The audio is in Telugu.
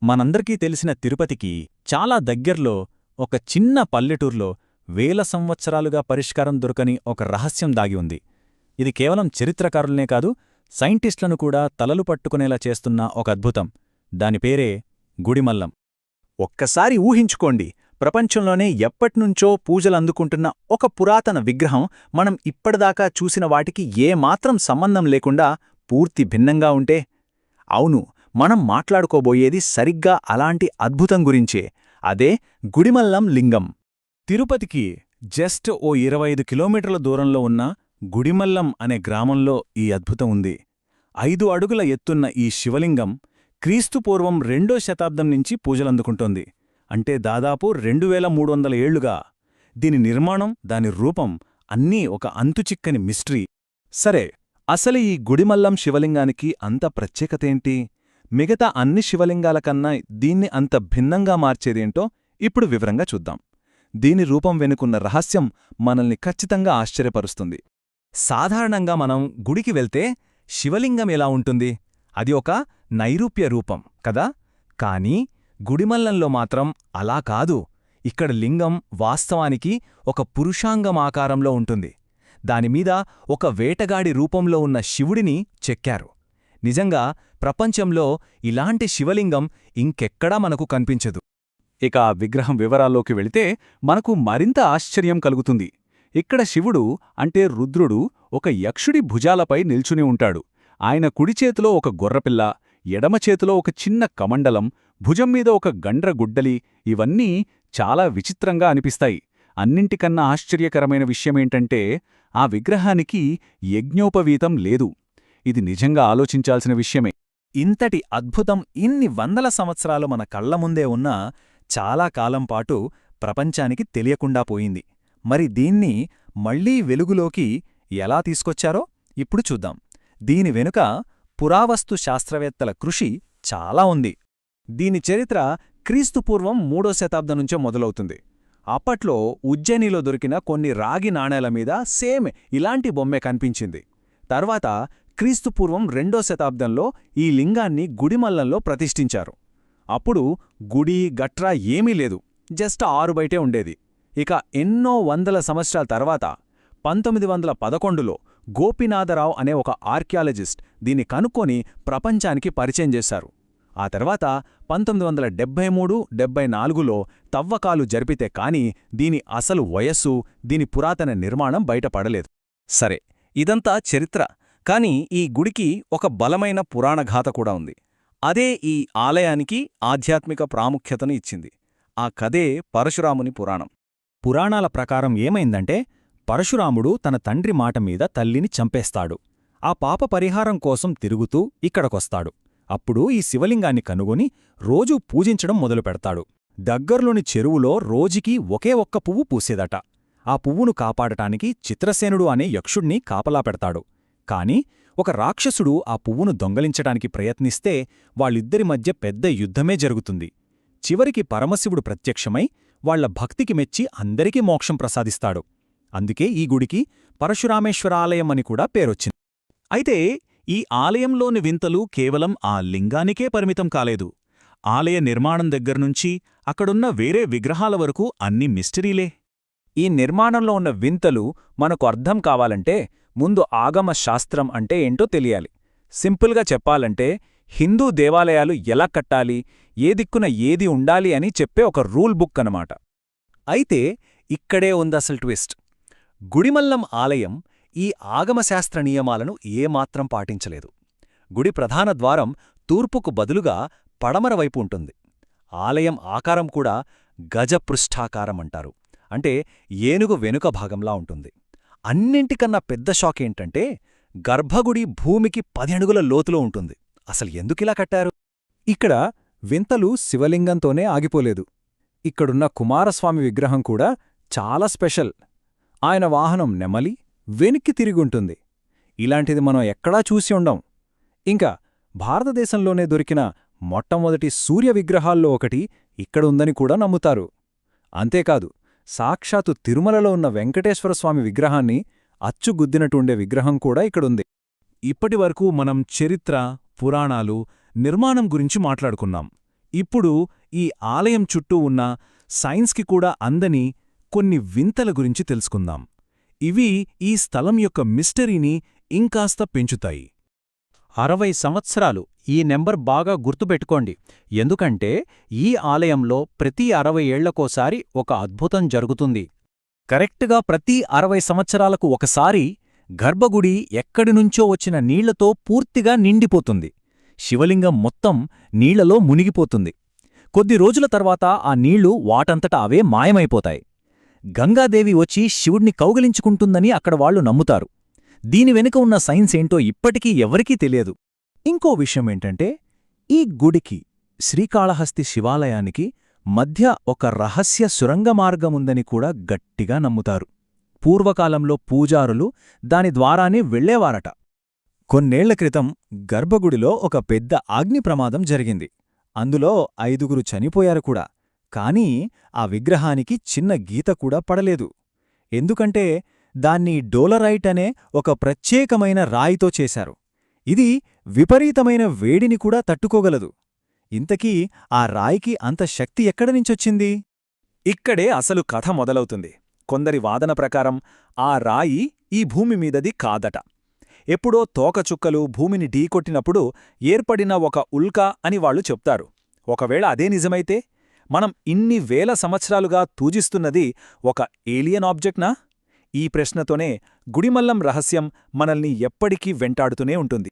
మనందరికీ తెలిసిన తిరుపతికి చాలా దగ్గర్లో ఒక చిన్న పల్లెటూర్లో వేల సంవత్సరాలుగా పరిష్కారం దొరకని ఒక రహస్యం దాగి ఉంది. ఇది కేవలం చరిత్రకారులనే కాదు, సైంటిస్టులను కూడా తలలు పట్టుకునేలా చేస్తున్న ఒక అద్భుతం. దాని పేరే గుడిమల్లం. ఒక్కసారి ఊహించుకోండి, ప్రపంచంలోనే ఎప్పట్నుంచో పూజలందుకుంటున్న ఒక పురాతన విగ్రహం మనం ఇప్పటిదాకా చూసిన వాటికి ఏమాత్రం సంబంధం లేకుండా పూర్తి భిన్నంగా ఉంటే. అవును, మనం మాట్లాడుకోబోయేది సరిగ్గా అలాంటి అద్భుతం గురించే. అదే గుడిమల్లం లింగం. తిరుపతికి జస్ట్ ఓ 25 కిలోమీటర్ల దూరంలో ఉన్న గుడిమల్లం అనే గ్రామంలో ఈ అద్భుతం ఉంది. 5 అడుగుల ఎత్తున్న ఈ శివలింగం క్రీస్తుపూర్వం 2వ శతాబ్దం నుంచి పూజలందుకుంటోంది. అంటే దాదాపు 2300 ఏళ్లుగా. దీని నిర్మాణం, దాని రూపం అన్నీ ఒక అంతుచిక్కని మిస్టరీ. సరే, అసలు ఈ గుడిమల్లం శివలింగానికి అంత ప్రత్యేకతేంటి? మిగతా అన్ని శివలింగాల కన్నా దీన్ని అంత భిన్నంగా మార్చేదేంటో ఇప్పుడు వివరంగా చూద్దాం. దీని రూపం వెనుకున్న రహస్యం మనల్ని ఖచ్చితంగా ఆశ్చర్యపరుస్తుంది. సాధారణంగా మనం గుడికి వెళ్తే శివలింగం ఎలా ఉంటుంది? అది ఒక నైరూప్య రూపం కదా. కానీ గుడిమల్లంలో మాత్రం అలా కాదు. ఇక్కడ లింగం వాస్తవానికి ఒక పురుషాంగమాకారంలో ఉంటుంది. దానిమీద ఒక వేటగాడి రూపంలో ఉన్న శివుడిని చెక్కారు. నిజంగా ప్రపంచంలో ఇలాంటి శివలింగం ఇంకెక్కడా మనకు కనిపించదు. ఇక ఆ విగ్రహం వివరాల్లోకి వెళితే మనకు మరింత ఆశ్చర్యం కలుగుతుంది. ఇక్కడ శివుడు అంటే రుద్రుడు ఒక యక్షుడి భుజాలపై నిల్చుని ఉంటాడు. ఆయన కుడిచేతిలో ఒక గొర్రపిల్ల, ఎడమచేతిలో ఒక చిన్న కమండలం, భుజం మీద ఒక గండ్ర గుడ్డలి. ఇవన్నీ చాలా విచిత్రంగా అనిపిస్తాయి. అన్నింటికన్నా ఆశ్చర్యకరమైన విషయమేంటంటే ఆ విగ్రహానికి యజ్ఞోపవీతం లేదు. ఇది నిజంగా ఆలోచించాల్సిన విషయమే. ఇంతటి అద్భుతం ఇన్ని వందల సంవత్సరాలు మన కళ్ల ముందే ఉన్నా చాలా కాలంపాటు ప్రపంచానికి తెలియకుండా పోయింది. మరి దీన్ని మళ్లీ వెలుగులోకి ఎలా తీసుకొచ్చారో ఇప్పుడు చూద్దాం. దీని వెనుక పురావస్తు శాస్త్రవేత్తల కృషి చాలా ఉంది. దీని చరిత్ర క్రీస్తుపూర్వం 3వ శతాబ్దం నుంచే మొదలవుతుంది. అప్పట్లో ఉజ్జయినిలో దొరికిన కొన్ని రాగి నాణేల మీద సేమ్ ఇలాంటి బొమ్మే కనిపించింది. తర్వాత క్రీస్తుపూర్వం 2వ శతాబ్దంలో ఈ లింగాన్ని గుడిమల్లంలో ప్రతిష్ఠించారు. అప్పుడు గుడి గట్రా ఏమీ లేదు, జస్ట్ ఆరుబయటే ఉండేది. ఇక ఎన్నో వందల సంవత్సరాల తర్వాత 1911లో గోపీనాథరావు అనే ఒక ఆర్కియాలజిస్ట్ దీన్ని కనుక్కొని ప్రపంచానికి పరిచయం చేశారు. ఆ తర్వాత 1973-74లో తవ్వకాలు జరిపితే కాని దీని అసలు వయస్సు, దీని పురాతన నిర్మాణం బయటపడలేదు. సరే, ఇదంతా చరిత్ర. కాని ఈ గుడికి ఒక బలమైన పురాణగాథ కూడా ఉంది. అదే ఈ ఆలయానికి ఆధ్యాత్మిక ప్రాముఖ్యతను ఇచ్చింది. ఆ కథే పరశురాముని పురాణం. పురాణాల ప్రకారం ఏమైందంటే, పరశురాముడు తన తండ్రి మాట మీద తల్లిని చంపేస్తాడు. ఆ పాప పరిహారం కోసం తిరుగుతూ ఇక్కడకొస్తాడు. అప్పుడు ఈ శివలింగాన్ని కనుగొని రోజూ పూజించడం మొదలుపెడతాడు. దగ్గర్లోని చెరువులో రోజుకి ఒకే ఒక్క పువ్వు పూసేదట. ఆ పువ్వును కాపాడటానికి చిత్రసేనుడు అనే యక్షుణ్ణి కాపలా పెడతాడు. కాని ఒక రాక్షసుడు ఆ పువ్వును దొంగలించటానికి ప్రయత్నిస్తే వాళ్ళిద్దరి మధ్య పెద్ద యుద్ధమే జరుగుతుంది. చివరికి పరమశివుడు ప్రత్యక్షమై వాళ్ల భక్తికి మెచ్చి అందరికీ మోక్షం ప్రసాదిస్తాడు. అందుకే ఈ గుడికి పరశురామేశ్వరాలయం అని కూడా పేరొచ్చింది. అయితే ఈ ఆలయంలోని వింతలు కేవలం ఆ లింగానికే పరిమితం కాలేదు. ఆలయ నిర్మాణం దగ్గర్నుంచి అక్కడున్న వేరే విగ్రహాల వరకు అన్ని మిస్టరీలే. ఈ నిర్మాణంలో ఉన్న వింతలు మనకు అర్థం కావాలంటే ముందు ఆగమ శాస్త్రం అంటే ఏంటో తెలియాలి. సింపుల్గా చెప్పాలంటే హిందూ దేవాలయాలు ఎలా కట్టాలి, ఏ దిక్కున ఏది ఉండాలి అని చెప్పే ఒక రూల్ బుక్ అన్నమాట. అయితే ఇక్కడే ఉందసలు ట్విస్ట్. గుడిమల్లం ఆలయం ఈ ఆగమశాస్త్ర నియమాలను ఏమాత్రం పాటించలేదు. గుడి ప్రధాన ద్వారం తూర్పుకు బదులుగా పడమర వైపు ఉంటుంది. ఆలయం ఆకారం కూడా గజపృష్ఠాకారమంటారు. అంటే ఏనుగు వెనుక భాగంలా ఉంటుంది. అన్నింటికన్నా పెద్ద షాకేంటంటే గర్భగుడి భూమికి 10 అడుగుల లోతులో ఉంటుంది. అసలు ఎందుకిలా కట్టారు? ఇక్కడ వింతలు శివలింగంతోనే ఆగిపోలేదు. ఇక్కడున్న కుమారస్వామి విగ్రహం కూడా చాలా స్పెషల్. ఆయన వాహనం నెమలి, వెనక్కి తిరిగుంటుంది. ఇలాంటిది మనం ఎక్కడా చూసి ఉండం. ఇంకా భారతదేశంలోనే దొరికిన మొట్టమొదటి సూర్య విగ్రహాల్లో ఒకటి ఇక్కడ ఉందని కూడా నమ్ముతారు. అంతేకాదు, సాక్షాత్తు తిరుమలలో ఉన్న వెంకటేశ్వరస్వామి విగ్రహాన్ని అచ్చుగుద్దినట్టుండే విగ్రహం కూడా ఇక్కడుంది. ఇప్పటివరకు మనం చరిత్ర, పురాణాలు, నిర్మాణం గురించి మాట్లాడుకున్నాం. ఇప్పుడు ఈ ఆలయం చుట్టూ ఉన్న సైన్స్కి కూడా అందని కొన్ని వింతల గురించి తెలుసుకుందాం. ఇవి ఈ స్థలం యొక్క మిస్టరీని ఇంకాస్త పెంచుతాయి. 60 సంవత్సరాలు ఈ నెంబర్ బాగా గుర్తుపెట్టుకోండి, ఎందుకంటే ఈ ఆలయంలో ప్రతి 60 ఏళ్లకోసారి ఒక అద్భుతం జరుగుతుంది. కరెక్ట్గా ప్రతి 60 సంవత్సరాలకు ఒకసారి గర్భగుడి ఎక్కడినుంచో వచ్చిన నీళ్లతో పూర్తిగా నిండిపోతుంది. శివలింగం మొత్తం నీళ్లలో మునిగిపోతుంది. కొద్ది రోజుల తర్వాత ఆ నీళ్లు వాటంతట అవే మాయమైపోతాయి. గంగాదేవి వచ్చి శివుణ్ణి కౌగిలించుకుంటుందని అక్కడ వాళ్లు నమ్ముతారు. దీని వెనుక ఉన్న సైన్స్ ఏంటో ఇప్పటికీ ఎవరికీ తెలియదు. ఇంకో విషయమేంటంటే, ఈ గుడికి, శ్రీకాళహస్తి శివాలయానికి మధ్య ఒక రహస్య సురంగమార్గముందని కూడా గట్టిగా నమ్ముతారు. పూర్వకాలంలో పూజారులు దాని ద్వారానే వెళ్లేవారట. కొన్నేళ్ల క్రితం గర్భగుడిలో ఒక పెద్ద అగ్ని ప్రమాదం జరిగింది. అందులో 5గురు చనిపోయారు కూడా. కానీ ఆ విగ్రహానికి చిన్న గీత కూడా పడలేదు. ఎందుకంటే దాన్ని డోలరైట్ అనే ఒక ప్రత్యేకమైన రాయితో చేశారు. ఇది విపరీతమైన వేడిని కూడా తట్టుకోగలదు. ఇంతకీ ఆ రాయికి అంత శక్తి ఎక్కడనించొచ్చింది? ఇక్కడే అసలు కథ మొదలవుతుంది. కొందరి వాదన ప్రకారం ఆ రాయి ఈ భూమి మీదది కాదట. ఎప్పుడో తోకచుక్కలు భూమిని ఢీకొట్టినప్పుడు ఏర్పడిన ఒక ఉల్కా అని వాళ్లు చెప్తారు. ఒకవేళ అదే నిజమైతే మనం ఇన్ని వేల సంవత్సరాలుగా పూజిస్తున్నది ఒక ఏలియన్ ఆబ్జెక్ట్నా? ఈ ప్రశ్నతోనే గుడిమల్లం రహస్యం మనల్ని ఎప్పటికీ వెంటాడుతూనే ఉంటుంది.